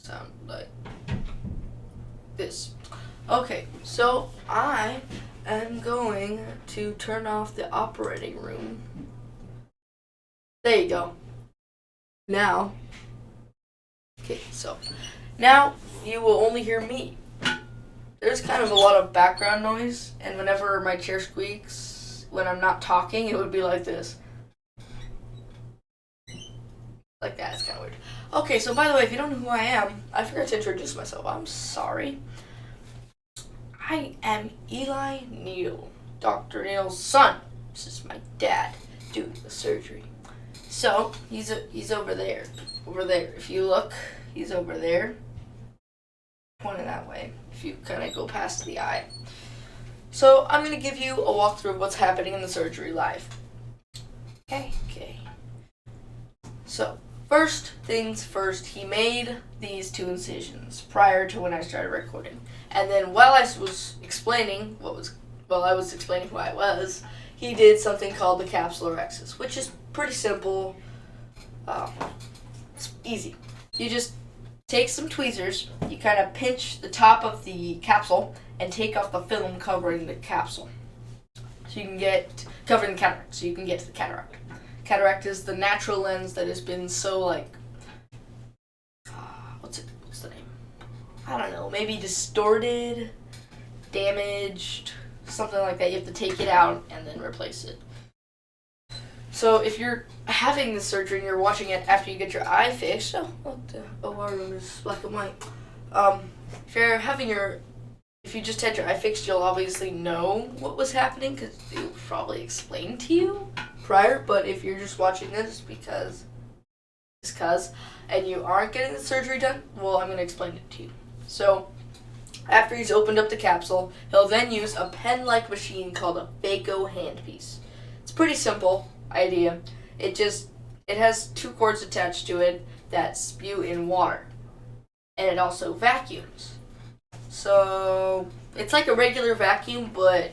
sound like this. Okay, so I am going to turn off the operating room. There you go. Now, okay, so now you will only hear me. There's kind of a lot of background noise, and whenever my chair squeaks, when I'm not talking, it would be like this. Like that, it's kind of weird. Okay, so by the way, if you don't know who I am, I forgot to introduce myself. I'm sorry. I am Eli Neal, Dr. Neal's son. This is my dad doing the surgery. So, he's over there. Over there. If you look, he's over there. Pointing that way. If you kind of go past the eye. So, I'm going to give you a walkthrough of what's happening in the surgery live. Okay. So, first things first, he made these 2 incisions prior to when I started recording. And then while I was explaining who I was, he did something called the capsulorhexis, which is pretty simple. It's easy. You just take some tweezers, you kind of pinch the top of the capsule and take off the film covering the capsule. So you can get, covering the cataract, so you can get to the cataract. Cataract is the natural lens that has been so what's the name? I don't know, maybe distorted, damaged, something like that. You have to take it out and then replace it. So if you're having the surgery and you're watching it after you get your eye fixed, the OR room is black and white. If you just had your eye fixed, you'll obviously know what was happening because it was probably explained to you prior. But if you're just watching this and you aren't getting the surgery done, well, I'm going to explain it to you. So after he's opened up the capsule, he'll then use a pen-like machine called a phaco handpiece. It's a pretty simple idea. It has 2 cords attached to it that spew in water, and it also vacuums. So it's like a regular vacuum, but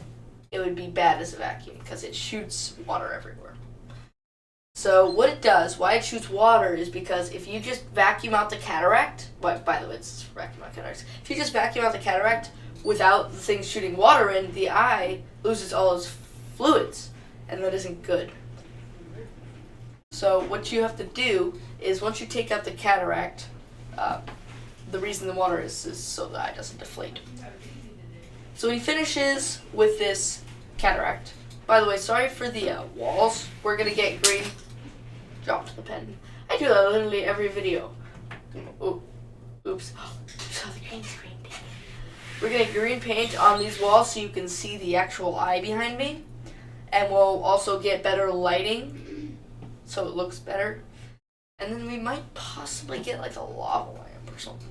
it would be bad as a vacuum because it shoots water everywhere. So what it does, why it shoots water, is because if you just vacuum out the cataract, by the way, it's vacuum out cataracts. If you just vacuum out the cataract without the thing shooting water in, the eye loses all its fluids, and that isn't good. So what you have to do is once you take out the cataract, the reason the water is so the eye doesn't deflate. So he finishes with this cataract. By the way, sorry for the walls. We're going to get green. Dropped the pen. I do that literally every video. Oh, oops. You saw the green screen. We're going to get green paint on these walls so you can see the actual eye behind me. And we'll also get better lighting so it looks better. And then we might possibly get like a lava lamp or something.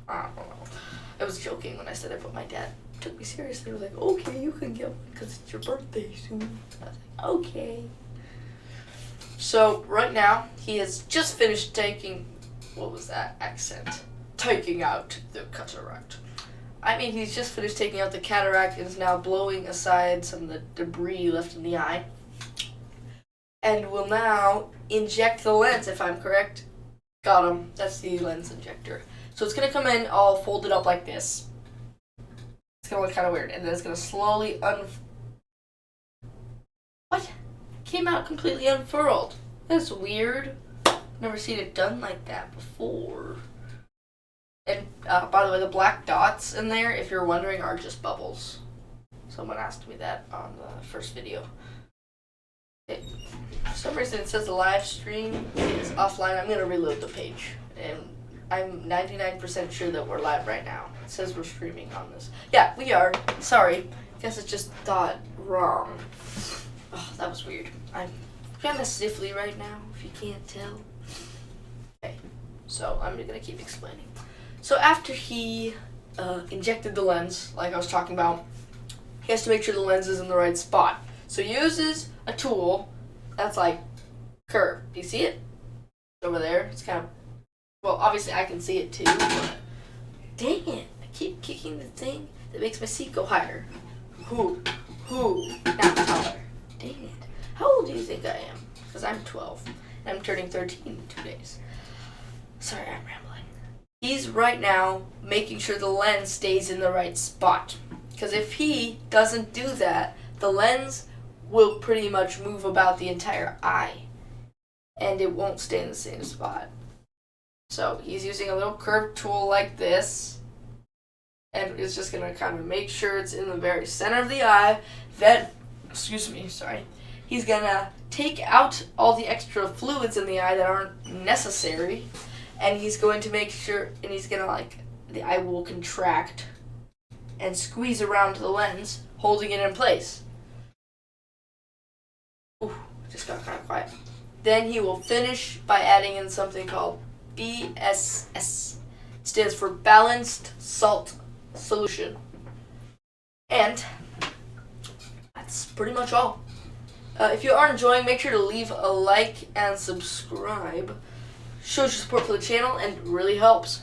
I don't know. I was joking when I said it, but my dad took me seriously. He was like, okay, you can get one because it's your birthday soon. I was like, okay. So right now, he has just finished taking, what was that accent? Taking out the cataract. He's just finished taking out the cataract and is now blowing aside some of the debris left in the eye. And will now inject the lens, if I'm correct. Got him. That's the lens injector. So it's going to come in all folded up like this. It's going to look kind of weird. And then it's going to slowly What? Came out completely unfurled. That's weird. Never seen it done like that before. And by the way, the black dots in there, if you're wondering, are just bubbles. Someone asked me that on the first video. For some reason it says the live stream is offline. I'm going to reload the page. And I'm 99% sure that we're live right now. It says we're streaming on this. Yeah, we are. Sorry. Guess it just thought wrong. Oh, that was weird. I'm kind of sniffly right now, if you can't tell. Okay, so I'm going to keep explaining. So after he injected the lens, like I was talking about, he has to make sure the lens is in the right spot. So he uses a tool that's like curved. Do you see it? Over there. It's kind of, well, obviously I can see it too, but dang it. I keep kicking the thing that makes my seat go higher. Not taller. Dang it. How old do you think I am? Because I'm 12 and I'm turning 13 in 2 days. Sorry, I'm rambling. He's right now making sure the lens stays in the right spot. Because if he doesn't do that, the lens will pretty much move about the entire eye. And it won't stay in the same spot. So he's using a little curved tool like this. And is just going to kind of make sure it's in the very center of the eye. Then, he's going to take out all the extra fluids in the eye that aren't necessary. And he's going to make sure, and he's going to the eye will contract and squeeze around the lens, holding it in place. Ooh, just got kind of quiet. Then he will finish by adding in something called BSS. It stands for Balanced Salt Solution. And that's pretty much all. If you are enjoying, make sure to leave a like and subscribe. Shows your support for the channel and really helps.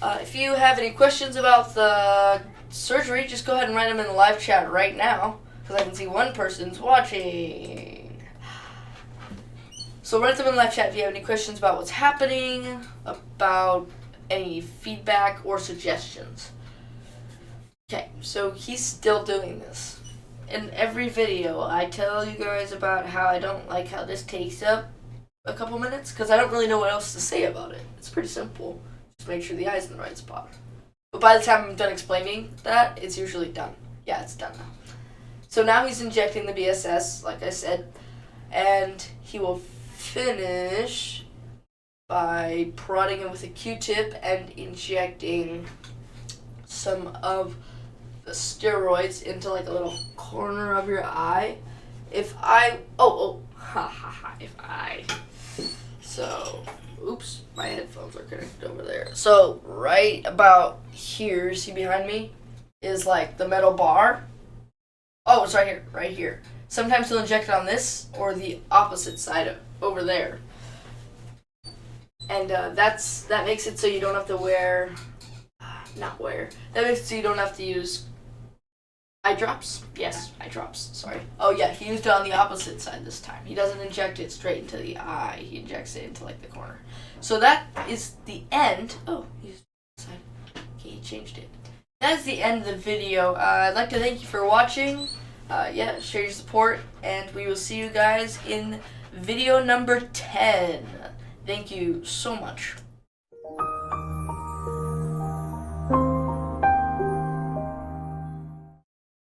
If you have any questions about the surgery, just go ahead and write them in the live chat right now, because I can see one person's watching. So write them in the live chat if you have any questions about what's happening, about any feedback or suggestions. Okay, so he's still doing this. In every video, I tell you guys about how I don't like how this takes up a couple minutes, because I don't really know what else to say about it. It's pretty simple. Just make sure the eye's in the right spot. But by the time I'm done explaining that, it's usually done. Yeah, it's done now. So now he's injecting the BSS, like I said, and he will finish by prodding it with a Q-tip and injecting some of the steroids into a little corner of your eye. So, oops, my headphones are connected over there. So, right about here, see behind me, is the metal bar. Oh, it's right here. Sometimes he'll inject it on this or the opposite side over there. And that makes it so you don't have to that makes it so you don't have to use eye drops? Yes, eye drops, sorry. Oh yeah, he used it on the opposite side this time. He doesn't inject it straight into the eye, he injects it into the corner. So that is the end. Oh, he used the side. Okay, he changed it. That is the end of the video. I'd like to thank you for watching. Share your support, and we will see you guys in video number 10. Thank you so much.